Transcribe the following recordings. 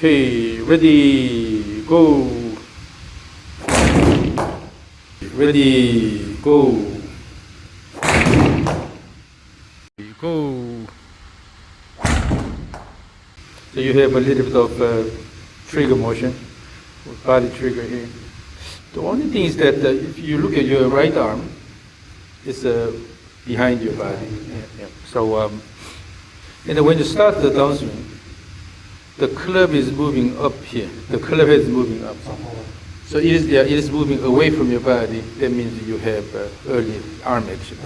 Okay, ready, go. Ready, go. Go. So you have a little bit of trigger motion, body trigger here. The only thing is that if you look at your right arm, it's behind your body. Yeah. So, and then when you start the downswing, the club is moving up here. The club head is moving up. So it is moving away from your body. That means you have early arm action.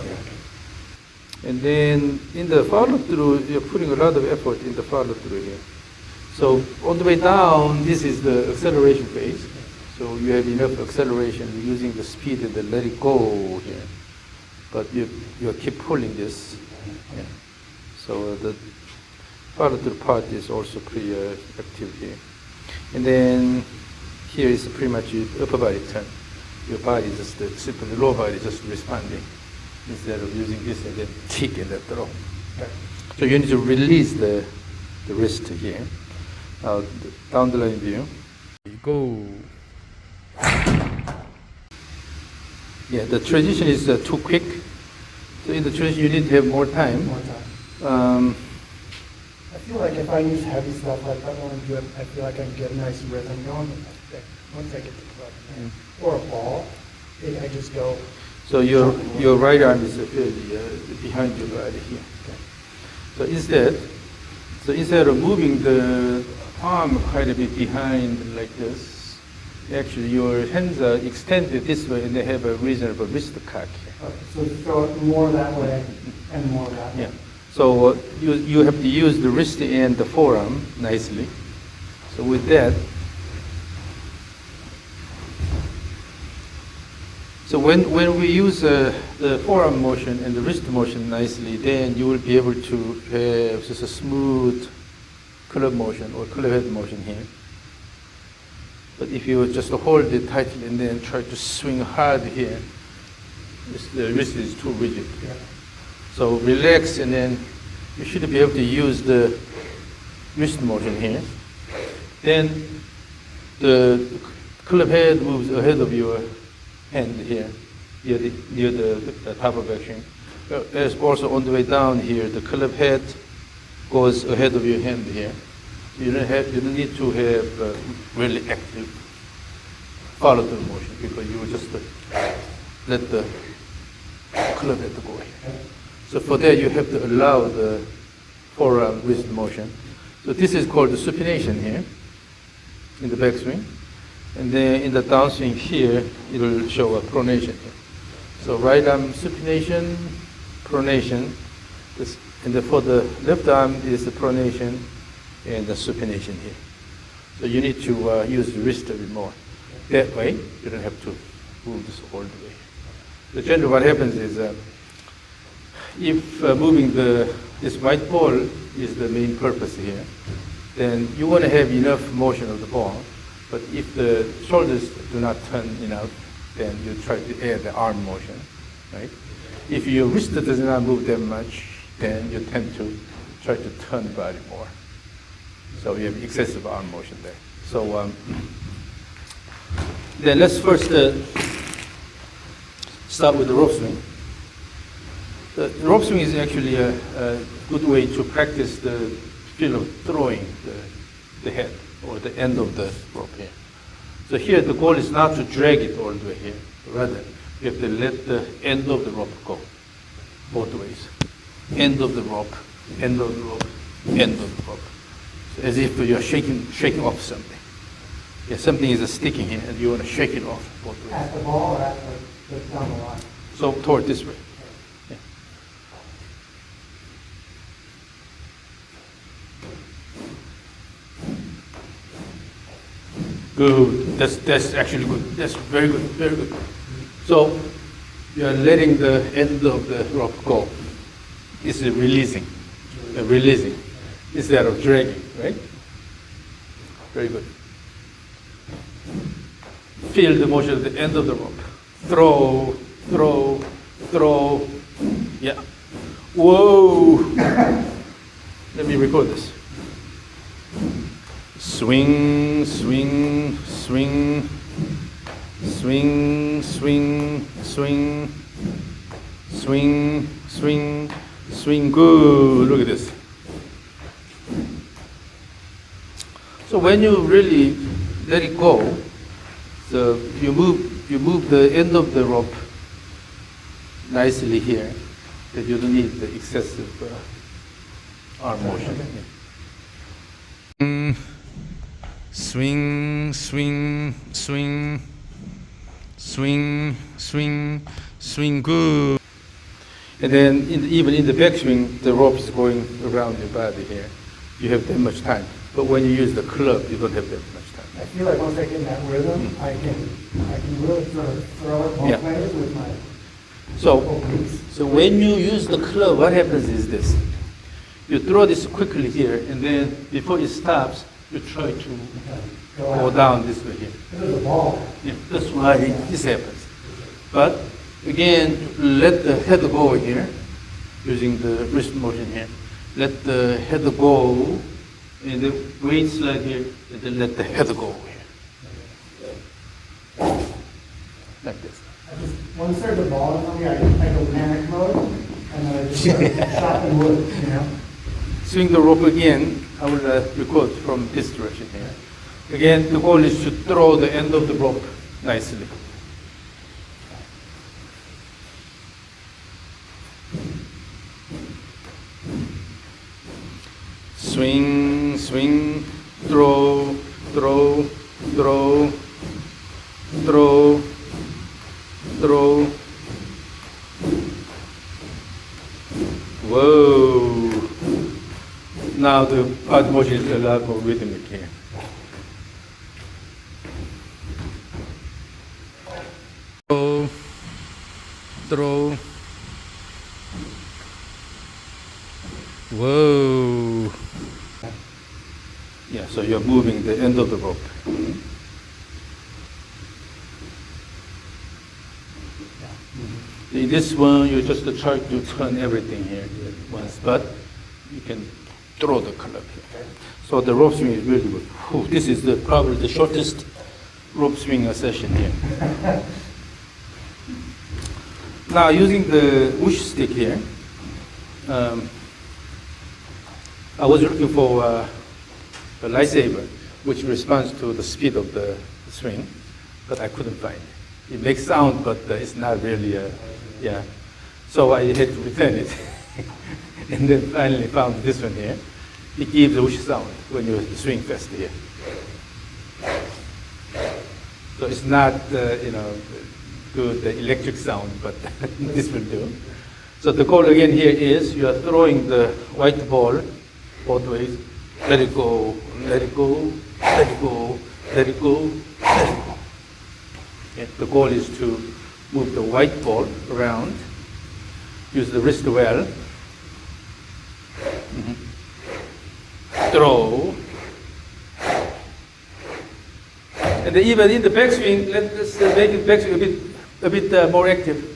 And then in the follow through, you're putting a lot of effort in the follow through here. So on the way down, this is the acceleration phase. So you have enough acceleration using the speed and then let it go here. But you keep pulling this. Yeah. So the follow through part is also pretty active here. And then here is pretty much your upper body turn. Your body just, simply the lower body just responding instead of using this and then kick and then throw. Okay. So you need to release the wrist here. Now down the line view. You go. Yeah, the transition is too quick. So in the transition you need to have more time. I feel like if I use heavy stuff like that one, I feel like I can get a nice rhythm going. Once I get to club or a ball, I just go. So your right arm is behind your body here. Okay. So instead of moving the arm quite a bit behind like this, actually your hands are extended this way and they have a reasonable wrist cock here. Okay, so throw it more that way and more that way. Yeah. So you have to use the wrist and the forearm nicely. So with that, so when we use the forearm motion and the wrist motion nicely, then you will be able to have just a smooth club motion or club head motion here. But if you just hold it tightly and then try to swing hard here, the wrist is too rigid. Yeah. So relax and then you should be able to use the wrist motion here. Then the club head moves ahead of your hand here, near the top of action. As also on the way down here, the club head goes ahead of your hand here. You don't need to have really active follow through motion because you will just let the club head go here. So for that you have to allow the forearm wrist motion. So this is called the supination here in the backswing. And then in the downswing here, it will show a pronation here. So right arm supination, pronation, and for the left arm is the pronation and the supination here. So you need to use the wrist a bit more. That way, you don't have to move this all the way. So generally what happens is, if moving this white ball is the main purpose here, then you want to have enough motion of the ball. But if the shoulders do not turn enough, then you try to add the arm motion, right? If your wrist does not move that much, then you tend to try to turn the body more. So you have excessive arm motion there. So then let's first start with the rope swing. The rope swing is actually a good way to practice the feel of throwing the head or the end of the rope here. So here the goal is not to drag it all the way here. Rather, you have to let the end of the rope go both ways. End of the rope, end of the rope, end of the rope. So as if you're shaking off something. Yeah, something is sticking here and you want to shake it off both ways. At the ball or at the down the line? So toward this way. Yeah. Good. That's actually good. That's very good. Very good. So you are letting the end of the rope go. It's releasing. Releasing instead of dragging, right? Very good. Feel the motion at the end of the rope. Throw, throw, throw. Yeah. Whoa. Let me record this. Swing, swing, swing, swing, swing, swing, swing, swing, swing. Good. Look at this. So when you really let it go, so you move the end of the rope nicely here, that you don't need the excessive arm motion. Swing, swing, swing, swing, swing, swing, good. And then even in the backswing, the rope is going around your body here. You have that much time. But when you use the club, you don't have that much time. I feel like once I get in that rhythm, I can really sort of throw it both ways with my So when you use the club, what happens is this. You throw this quickly here, and then before it stops, you try to go down this way here. This is a ball. Yeah, that's why this happens. But again, let the head go here, using the wrist motion here. Let the head go, and the weight slide here, and then let the head go here. Like this. When I start the ball for me, I go panic mode, and then I just start chopping wood, you know? Swing the rope again. I will record from this direction here. Again, the goal is to throw the end of the rope nicely. Swing, swing, throw, throw, throw, throw, throw. Whoa. Now the part motion is a lot more rhythmic here. Throw, throw. Whoa. Yeah, so you're moving the end of the rope. In this one, you just try to turn everything here at once, but you can throw the club here. So the rope swing is really good. Whew, this is probably the shortest rope swing session here. Now using the whoosh stick here, I was looking for a lightsaber which responds to the speed of the swing, but I couldn't find it. It makes sound, but it's not really yeah. So I had to return it. And then finally found this one here. It gives a whoosh sound when you swing fast here. So it's not, good electric sound, but this will do. So the goal again here is you are throwing the white ball both ways. Let it go, let it go, let it go, let it go, let it go. Okay. The goal is to move the white ball around. Use the wrist well. Throw. And then even in the backswing, let's make it backswing a bit more active.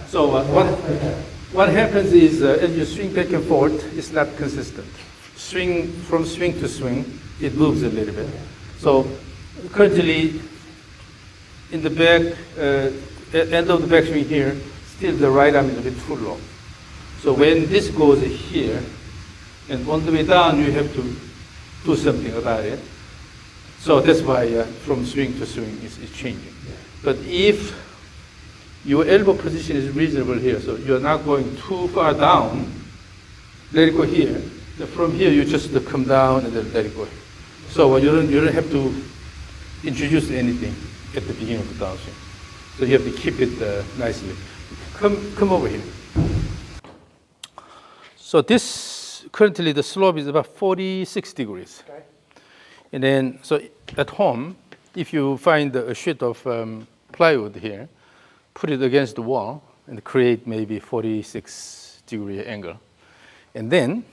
So what happens is as you swing back and forth, it's not consistent. From swing to swing, it moves a little bit. So currently, in the back, end of the backswing here, still the right arm is a bit too long. So when this goes here, and on the way down, you have to do something about it. So that's why from swing to swing is changing. But if your elbow position is reasonable here, so you're not going too far down, let it go here. Then from here, you just come down and then let it go. So you don't have to introduce anything at the beginning of the downswing. So you have to keep it nicely. Come over here. So this, currently the slope is about 46 degrees. Okay. And then, so at home, if you find a sheet of plywood here, put it against the wall and create maybe 46-degree angle. And then,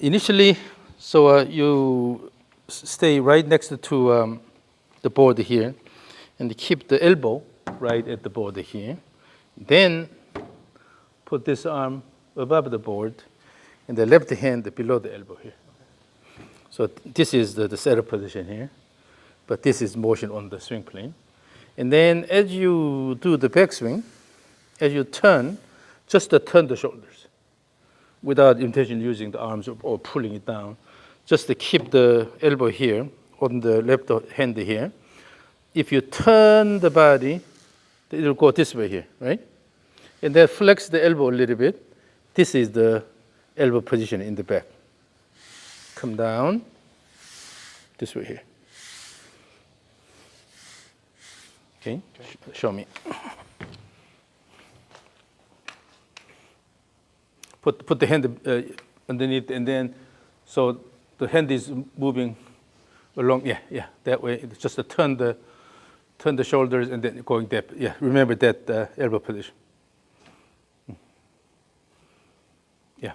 initially, so you stay right next to the board here. and keep the elbow right at the border here. Then put this arm above the board and the left hand below the elbow here. So this is the setup position here, but this is motion on the swing plane. And then as you do the backswing, as you turn, just turn the shoulders without intention using the arms or pulling it down. Just to keep the elbow here on the left hand here. If you turn the body, it will go this way here, right? And then flex the elbow a little bit. This is the elbow position in the back. Come down this way here. Okay, show me. Put the hand underneath, and then so the hand is moving along. Yeah, that way. It's just to turn the shoulders and then going that. Yeah, remember that elbow position. Yeah.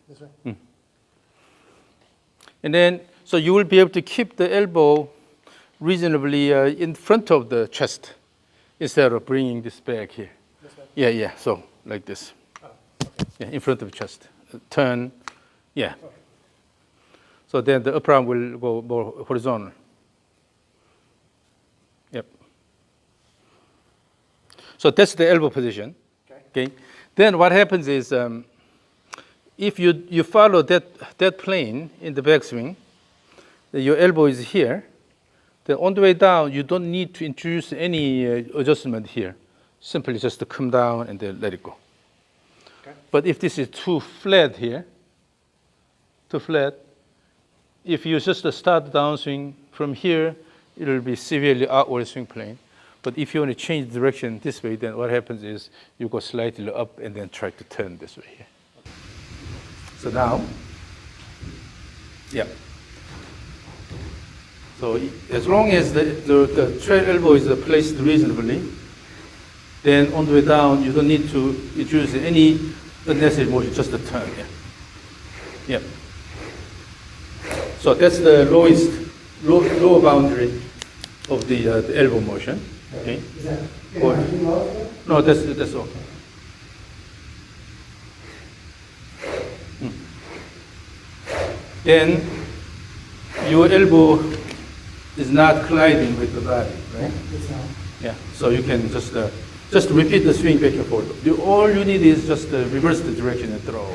This way? And then, so you will be able to keep the elbow reasonably in front of the chest instead of bringing this back here. This way? Yeah, so like this. Oh, okay. Yeah, in front of the chest. Turn, yeah. Okay. So then the upper arm will go more horizontal. Yep. So that's the elbow position. Okay. Then what happens is, if you follow that plane in the backswing, your elbow is here. Then on the way down, you don't need to introduce any adjustment here. Simply just to come down and then let it go. Okay. But if this is too flat here, too flat, if you just start the downswing from here, it will be severely outward swing plane. But if you want to change the direction this way, then what happens is you go slightly up and then try to turn this way here. So now, yeah. So as long as the trailing elbow is placed reasonably, then on the way down, you don't need to introduce any unnecessary motion, just a turn. Yeah. So that's the lower boundary of the elbow motion. Okay. Is that No, that's all. Then your elbow is not colliding with the body, right? It's not. Yeah. So you can just repeat the swing back and forth. All you need is just reverse the direction and throw.